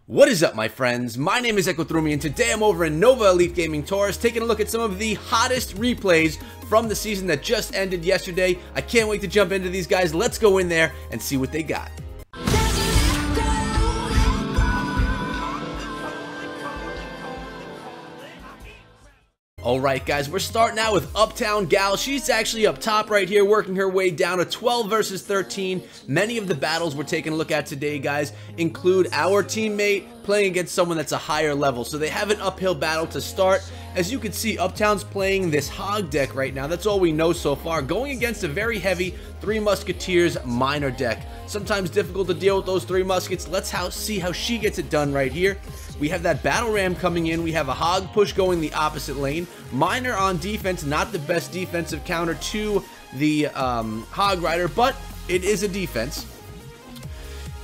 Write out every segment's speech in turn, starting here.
What is up, my friends? My name is Echo and today I'm over in Nova Elite Gaming Tours taking a look at some of the hottest replays from the season that just ended yesterday. I can't wait to jump into these guys. Let's go in there and see what they got. Alright guys, we're starting out with Uptown Gal. She's actually up top right here, working her way down to 12 versus 13. Many of the battles we're taking a look at today, guys, include our teammate playing against someone that's a higher level. So they have an uphill battle to start. As you can see, Uptown's playing this Hog deck right now. That's all we know so far, going against a very heavy Three Musketeers minor deck. Sometimes difficult to deal with those three muskets. Let's see how she gets it done right here. We have that battle ram coming in. We have a hog push going the opposite lane. Miner on defense, not the best defensive counter to the hog rider, but it is a defense.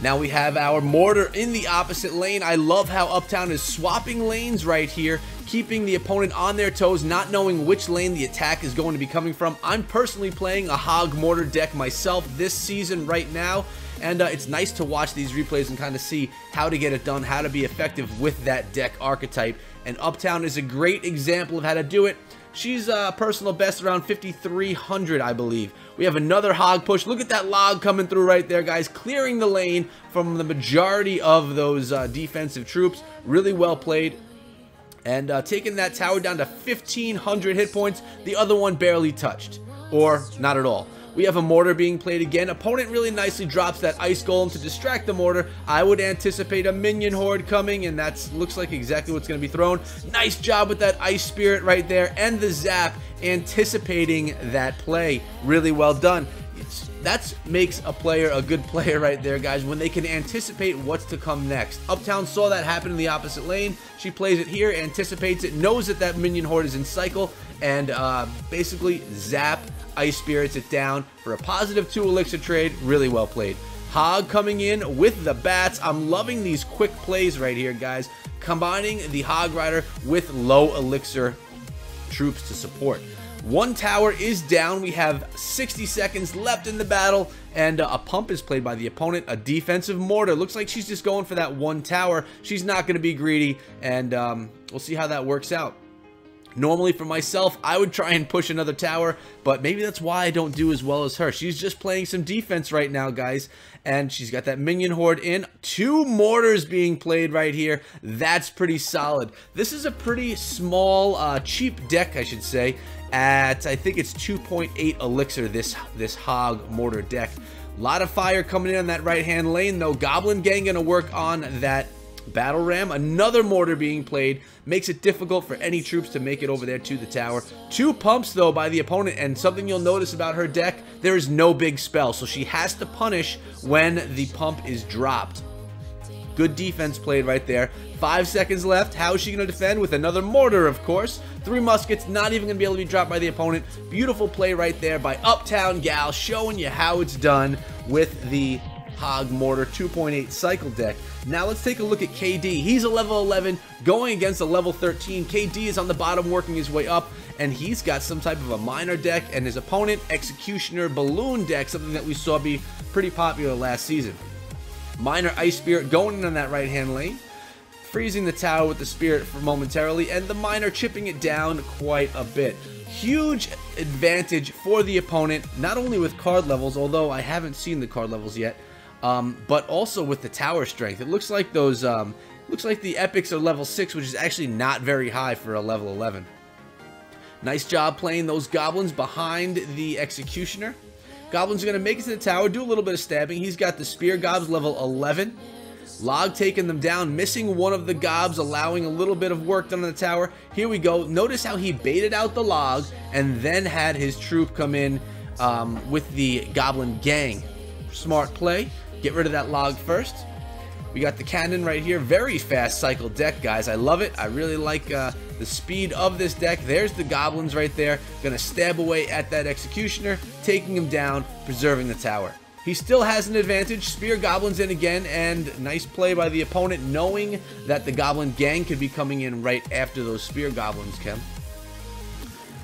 Now we have our mortar in the opposite lane. I love how Uptown is swapping lanes right here, keeping the opponent on their toes, not knowing which lane the attack is going to be coming from. I'm personally playing a hog mortar deck myself this season right now, and it's nice to watch these replays and kind of see how to get it done, how to be effective with that deck archetype. And Uptown is a great example of how to do it. She's personal best around 5,300, I believe. We have another hog push. Look at that log coming through right there, guys, clearing the lane from the majority of those defensive troops. Really well played. And taking that tower down to 1,500 hit points. The other one barely touched, or not at all. We have a mortar being played again. Opponent really nicely drops that ice golem to distract the mortar. I would anticipate a minion horde coming, and that looks like exactly what's going to be thrown. Nice job with that ice spirit right there, and the zap, anticipating that play. Really well done. That makes a player a good player right there, guys, when they can anticipate what's to come next. Uptown saw that happen in the opposite lane. She plays it here, anticipates it, knows that that minion horde is in cycle, and basically zap, ice spirits it down for a +2 elixir trade. Really well played. Hog coming in with the bats. I'm loving these quick plays right here, guys, combining the hog rider with low elixir troops to support. One tower is down. We have 60 seconds left in the battle, and a pump is played by the opponent. A defensive mortar. Looks like she's just going for that one tower. She's not going to be greedy, and we'll see how that works out. Normally for myself, I would try and push another tower, but maybe that's why I don't do as well as her. She's just playing some defense right now, guys, and she's got that minion horde in. 2 mortars being played right here. That's pretty solid. This is a pretty small, cheap deck, I should say, at, I think it's 2.8 elixir, this hog mortar deck. A lot of fire coming in on that right-hand lane, though. Goblin gang gonna work on that battle ram. Another mortar being played makes it difficult for any troops to make it over there to the tower. 2 pumps though by the opponent, and something you'll notice about her deck, there is no big spell, so she has to punish when the pump is dropped. Good defense played right there. 5 seconds left. How is she going to defend? With another mortar, of course. 3 muskets, not even going to be able to be dropped by the opponent. Beautiful play right there by Uptown Gal, showing you how it's done with the hog mortar 2.8 cycle deck. Now let's take a look at KD. He's a level 11 going against a level 13. KD is on the bottom working his way up, and he's got some type of a minor deck, and his opponent Executioner balloon deck, something that we saw be pretty popular last season. Minor ice spirit going in on that right hand lane, freezing the tower with the spirit for momentarily, and the miner chipping it down quite a bit. Huge advantage for the opponent, not only with card levels, although I haven't seen the card levels yet, but also with the tower strength. It looks like those, looks like the epics are level 6, which is actually not very high for a level 11. Nice job playing those goblins behind the executioner. Goblins are going to make it to the tower, do a little bit of stabbing. He's got the spear gobs level 11. Log taking them down, missing one of the gobs, allowing a little bit of work done on the tower. Here we go. Notice how he baited out the log and then had his troop come in with the goblin gang. Smart play. Get rid of that log first. We got the cannon right here. Very fast cycle deck, guys. I love it. I really like the speed of this deck. There's the goblins right there. Gonna stab away at that executioner, taking him down, preserving the tower. He still has an advantage. Spear goblins in again, and nice play by the opponent, knowing that the goblin gang could be coming in right after those spear goblins come.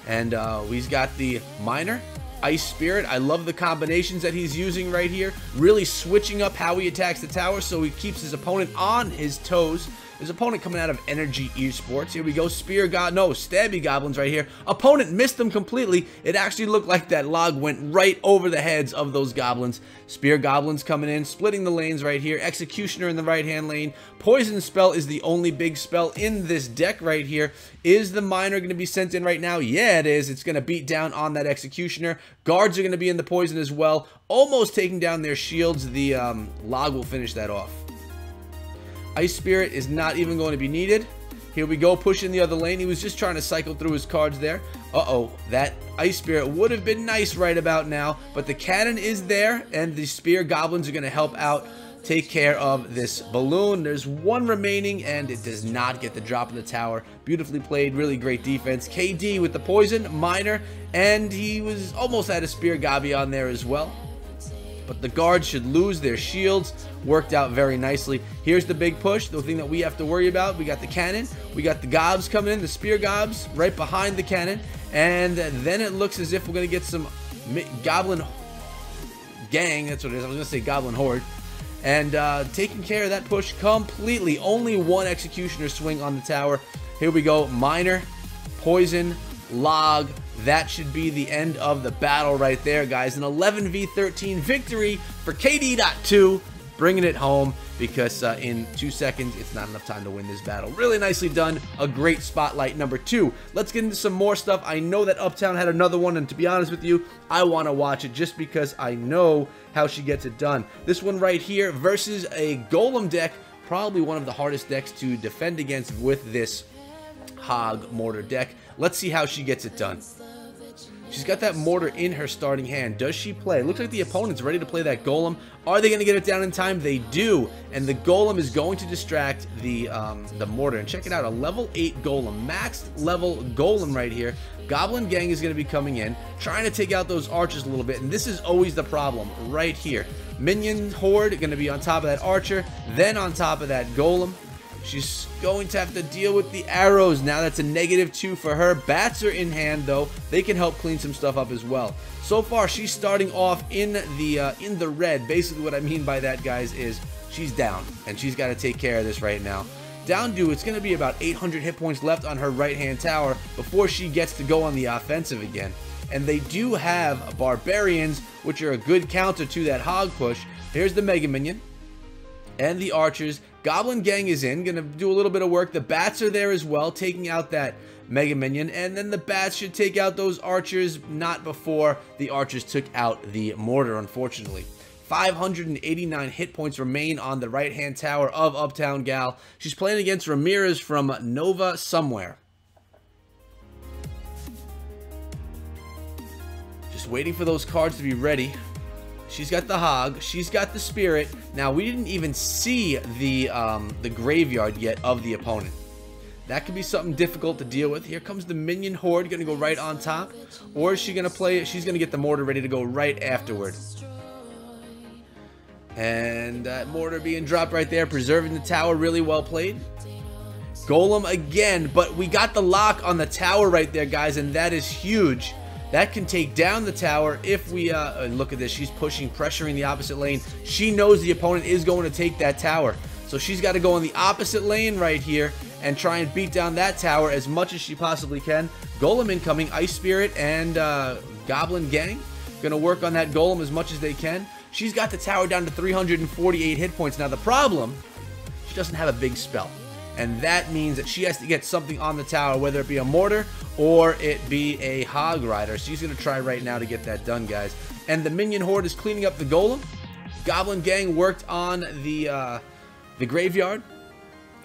And we've got the miner Ice Spirit. I love the combinations that he's using right here. Really switching up how he attacks the tower so he keeps his opponent on his toes. His opponent coming out of Energy Esports. Here we go. Stabby Goblins right here. Opponent missed them completely. It actually looked like that log went right over the heads of those goblins. Spear Goblins coming in, splitting the lanes right here. Executioner in the right-hand lane. Poison Spell is the only big spell in this deck right here. Is the Miner going to be sent in right now? Yeah, it is. It's going to beat down on that Executioner. Guards are going to be in the poison as well. Almost taking down their shields. The log will finish that off. Ice Spirit is not even going to be needed. Here we go, pushing the other lane. He was just trying to cycle through his cards there. Uh-oh, that Ice Spirit would have been nice right about now, but the cannon is there, and the Spear Goblins are going to help out, take care of this balloon. There's one remaining, and it does not get the drop in the tower. Beautifully played, really great defense. KD with the poison, Miner, and he was almost at a Spear Gobby on there as well. But the guards should lose their shields. Worked out very nicely. Here's the big push, the thing that we have to worry about. We got the cannon, we got the gobs coming in, the spear gobs right behind the cannon, and then it looks as if we're going to get some goblin gang, that's what it is, I was going to say goblin horde, and taking care of that push completely. Only one executioner swing on the tower. Here we go, Miner, poison, log. That should be the end of the battle right there, guys. An 11v13 victory for KD.2, bringing it home because in 2 seconds, it's not enough time to win this battle. Really nicely done. A great spotlight number 2. Let's get into some more stuff. I know that Uptown had another one, and to be honest with you, I want to watch it just because I know how she gets it done. This one right here versus a Golem deck, probably one of the hardest decks to defend against with this Hog Mortar deck. Let's see how she gets it done. She's got that mortar in her starting hand. Does she play? Looks like the opponent's ready to play that golem. Are they going to get it down in time? They do. And the golem is going to distract the mortar. And check it out, a level 8 golem. Maxed level golem right here. Goblin Gang is going to be coming in, trying to take out those archers a little bit. And this is always the problem right here. Minion Horde going to be on top of that archer, then on top of that golem. She's going to have to deal with the arrows. Now that's a -2 for her. Bats are in hand, though. They can help clean some stuff up as well. So far, she's starting off in the red. Basically, what I mean by that, guys, is she's down, and she's got to take care of this right now. Down to, it's going to be about 800 hit points left on her right-hand tower before she gets to go on the offensive again. And they do have barbarians, which are a good counter to that hog push. Here's the Mega Minion and the archers. Goblin Gang is in, gonna do a little bit of work. The bats are there as well, taking out that Mega Minion, and then the bats should take out those archers, not before the archers took out the mortar, unfortunately. 589 hit points remain on the right-hand tower of Uptown Gal. She's playing against Ramirez from Nova somewhere. Just waiting for those cards to be ready. She's got the hog. She's got the spirit. Now, we didn't even see the graveyard yet of the opponent. That could be something difficult to deal with. Here comes the Minion Horde, going to go right on top. Or is she going to play it? She's going to get the mortar ready to go right afterward. And that mortar being dropped right there, preserving the tower. Really well played. Golem again, but we got the lock on the tower right there, guys, and that is huge. That can take down the tower if we, look at this, she's pushing, pressuring the opposite lane. She knows the opponent is going to take that tower. So she's got to go in the opposite lane right here and try and beat down that tower as much as she possibly can. Golem incoming, Ice Spirit and Goblin Gang. Going to work on that Golem as much as they can. She's got the tower down to 348 hit points. Now the problem, she doesn't have a big spell. And that means that she has to get something on the tower, whether it be a mortar or it be a hog rider. She's going to try right now to get that done, guys. And the Minion Horde is cleaning up the golem. Goblin Gang worked on the graveyard.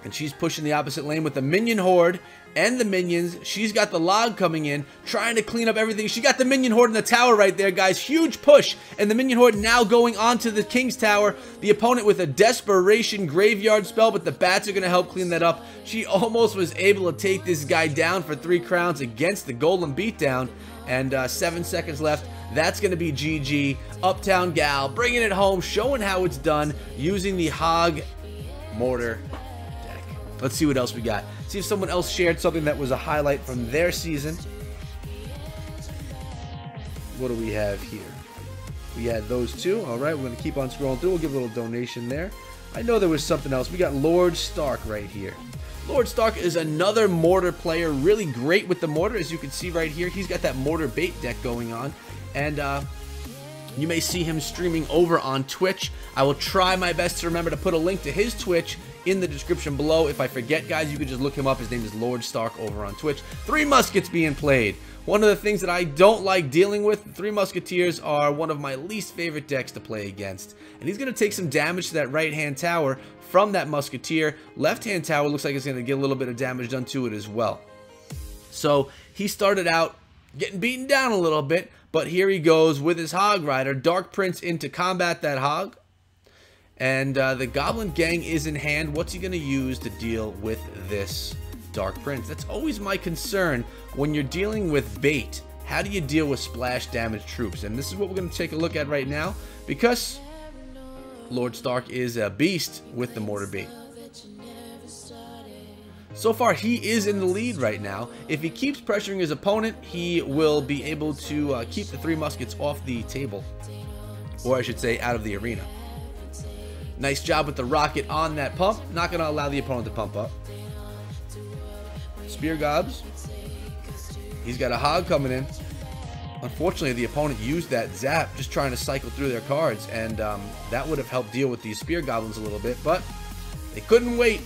And she's pushing the opposite lane with the Minion Horde and the minions. She's got the log coming in, trying to clean up everything. She got the Minion Horde in the tower right there, guys. Huge push. And the Minion Horde now going onto the King's Tower. The opponent with a Desperation Graveyard spell, but the bats are going to help clean that up. She almost was able to take this guy down for 3 crowns against the Golem beatdown. And 7 seconds left. That's going to be GG. Uptown Gal bringing it home, showing how it's done using the Hog Mortar. Let's see what else we got. See if someone else shared something that was a highlight from their season. what do we have here? We had those two. All right, we're going to keep on scrolling through. We'll give a little donation there. I know there was something else. We got Lord Stark right here. Lord Stark is another mortar player, really great with the mortar. As you can see right here, he's got that mortar bait deck going on. And you may see him streaming over on Twitch. I will try my best to remember to put a link to his Twitch in the description below. If I forget, guys, you can just look him up. His name is Lord Stark over on Twitch. Three Muskets being played. One of the things that I don't like dealing with, Three Musketeers are one of my least favorite decks to play against. And he's going to take some damage to that right-hand tower from that Musketeer. Left-hand tower looks like it's going to get a little bit of damage done to it as well. So he started out getting beaten down a little bit, but here he goes with his Hog Rider. Dark Prince in to combat that Hog. And the Goblin Gang is in hand. What's he going to use to deal with this Dark Prince? That's always my concern when you're dealing with bait. How do you deal with splash damage troops? And this is what we're going to take a look at right now, because Lord Stark is a beast with the mortar bait. So far, he is in the lead right now. If he keeps pressuring his opponent, he will be able to keep the Three Muskets off the table, or I should say out of the arena. Nice job with the rocket on that pump. Not going to allow the opponent to pump up. Spear Gobs. He's got a Hog coming in. Unfortunately, the opponent used that zap, just trying to cycle through their cards, and that would have helped deal with these Spear Goblins a little bit, but they couldn't wait.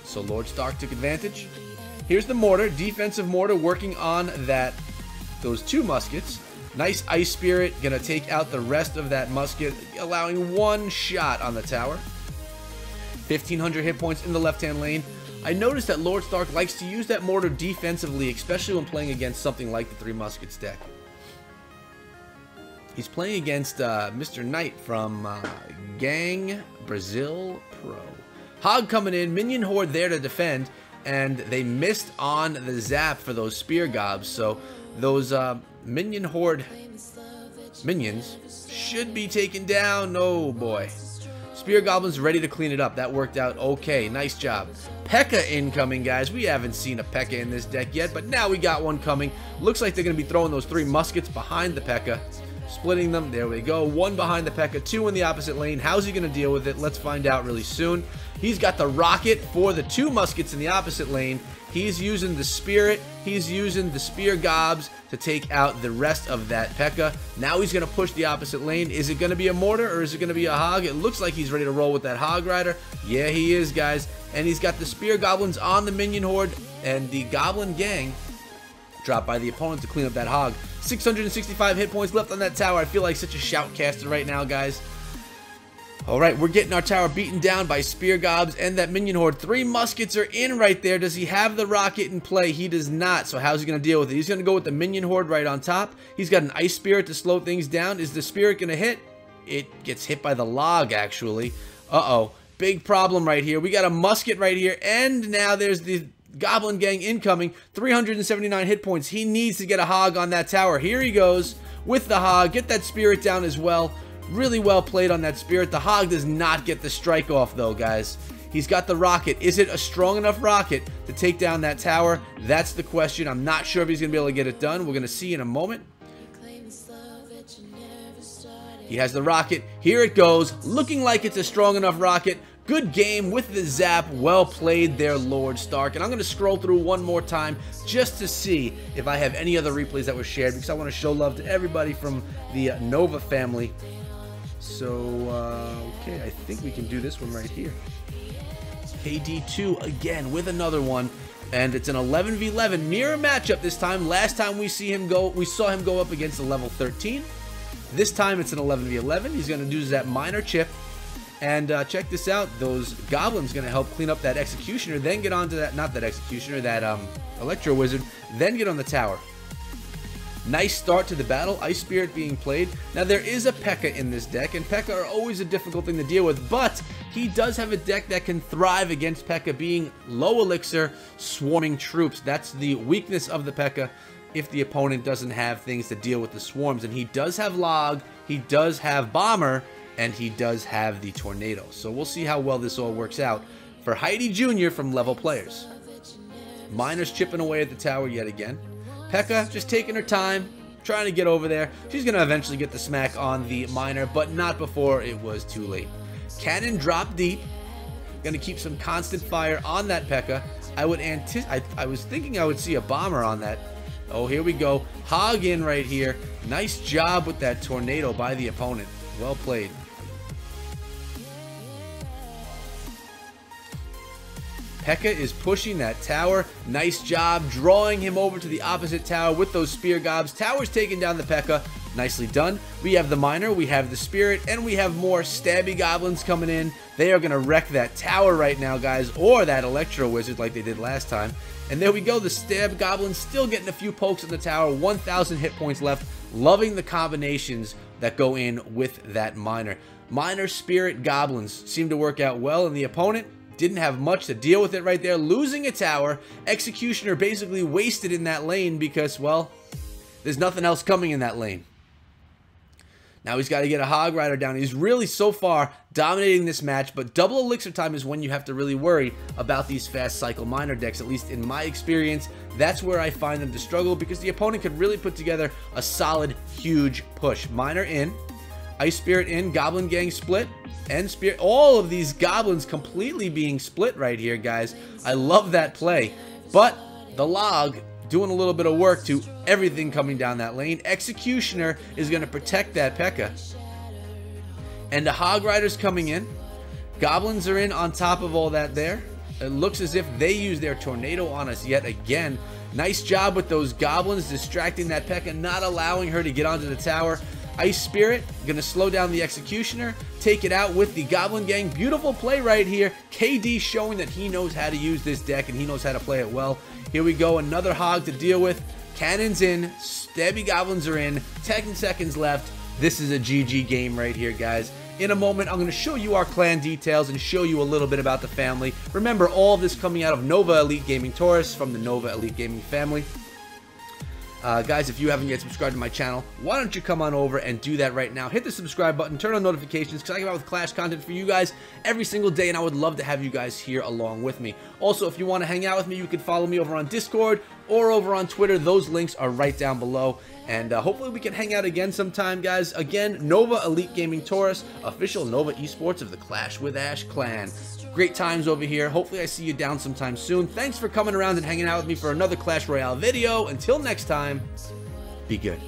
So Lord Stark took advantage. Here's the mortar, defensive mortar, working on those two muskets. Nice Ice Spirit, gonna take out the rest of that musket, allowing one shot on the tower. 1,500 hit points in the left-hand lane. I noticed that Lord Stark likes to use that mortar defensively, especially when playing against something like the Three Muskets deck. He's playing against Mr. Knight from Gang Brazil Pro. Hog coming in, Minion Horde there to defend, and they missed on the zap for those Spear Gobs, so those Minion Horde minions should be taken down. Oh boy. Spear Goblins ready to clean it up. That worked out okay. Nice job. P.E.K.K.A. incoming, guys. We haven't seen a P.E.K.K.A. in this deck yet, but now we got one coming. Looks like they're going to be throwing those three muskets behind the P.E.K.K.A. Splitting them. There we go. One behind the P.E.K.K.A., two in the opposite lane. How's he going to deal with it? Let's find out really soon. He's got the rocket for the two muskets in the opposite lane. He's using the Spirit. He's using the Spear Gobs to take out the rest of that P.E.K.K.A. Now he's going to push the opposite lane. Is it going to be a mortar or is it going to be a Hog? It looks like he's ready to roll with that Hog Rider. Yeah, he is, guys. And he's got the Spear Goblins on the Minion Horde, and the Goblin Gang dropped by the opponent to clean up that Hog. 665 hit points left on that tower. I feel like such a shoutcaster right now, guys. Alright, we're getting our tower beaten down by Spear Gobs and that Minion Horde. Three muskets are in right there. Does he have the rocket in play? He does not. So how's he going to deal with it? He's going to go with the Minion Horde right on top. He's got an Ice Spirit to slow things down. Is the Spirit going to hit? It gets hit by the log, actually. Uh-oh. Big problem right here. We got a musket right here, and now there's the Goblin Gang incoming. 379 hit points. He needs to get a Hog on that tower. Here he goes with the Hog. Get that Spirit down as well. Really well played on that Spirit. The Hog does not get the strike off, though, guys. He's got the rocket. Is it a strong enough rocket to take down that tower? That's the question. I'm not sure if he's going to be able to get it done. We're going to see in a moment. He has the rocket. Here it goes. Looking like it's a strong enough rocket. Good game with the zap. Well played there, Lord Stark. And I'm going to scroll through one more time just to see if I have any other replays that were shared, because I want to show love to everybody from the Nova family. So, okay, I think we can do this one right here. KD2 again with another one, and it's an 11v11 mirror matchup this time. Last time we saw him go up against a level 13. This time it's an 11v11. He's going to do that minor chip, and check this out. Those goblins going to help clean up that executioner, then get onto that, not that executioner, that Electro Wizard, then get on the tower. Nice start to the battle. Ice Spirit being played. Now, there is a P.E.K.K.A. in this deck, and P.E.K.K.A. are always a difficult thing to deal with, but he does have a deck that can thrive against P.E.K.K.A. being low elixir, swarming troops. That's the weakness of the P.E.K.K.A. if the opponent doesn't have things to deal with the swarms. And he does have Log, he does have Bomber, and he does have the Tornado. So we'll see how well this all works out for Heidi Jr. from Level Players. Miners chipping away at the tower yet again. P.E.K.K.A. just taking her time, trying to get over there. She's going to eventually get the smack on the miner, but not before it was too late. Cannon drop deep. Going to keep some constant fire on that P.E.K.K.A. I was thinking I would see a bomber on that. Oh, here we go. Hog in right here. Nice job with that tornado by the opponent. Well played. P.E.K.K.A. is pushing that tower. Nice job drawing him over to the opposite tower with those spear gobs. Tower's taking down the P.E.K.K.A. Nicely done. We have the miner, we have the spirit, and we have more stabby goblins coming in. They are going to wreck that tower right now, guys, or that Electro Wizard like they did last time. And there we go. The stab goblins still getting a few pokes in the tower. 1,000 hit points left. Loving the combinations that go in with that miner. Miner, spirit, goblins seem to work out well, and the opponent didn't have much to deal with it right there. Losing a tower. Executioner basically wasted in that lane because, well, there's nothing else coming in that lane. Now he's got to get a Hog Rider down. He's really so far dominating this match, but double elixir time is when you have to really worry about these fast cycle miner decks. At least in my experience, that's where I find them to struggle because the opponent could really put together a solid, huge push. Miner in, Ice Spirit in, Goblin Gang split, and Spirit. All of these goblins completely being split right here, guys. I love that play, but the log doing a little bit of work to everything coming down that lane. Executioner is going to protect that P.E.K.K.A. And the Hog Riders coming in. Goblins are in on top of all that there. It looks as if they use their tornado on us yet again. Nice job with those goblins distracting that P.E.K.K.A., not allowing her to get onto the tower. Ice Spirit going to slow down the Executioner, take it out with the Goblin Gang. Beautiful play right here. KD showing that he knows how to use this deck and he knows how to play it well. Here we go, another hog to deal with. Cannons in, stabby goblins are in, 10 seconds left. This is a GG game right here, guys. In a moment, I'm going to show you our clan details and show you a little bit about the family. Remember, all of this coming out of Nova Elite Gaming Taurus from the Nova Elite Gaming family. Guys, if you haven't yet subscribed to my channel, why don't you come on over and do that right now. Hit the subscribe button, turn on notifications, because I come out with Clash content for you guys every single day, and I would love to have you guys here along with me. Also, if you want to hang out with me, you can follow me over on Discord or over on Twitter. Those links are right down below, and hopefully we can hang out again sometime, guys. Again, Nova Elite Gaming Taurus, official Nova Esports of the Clash with Ash clan. Great times over here. Hopefully I see you down sometime soon. Thanks for coming around and hanging out with me for another Clash Royale video. Until next time, be good.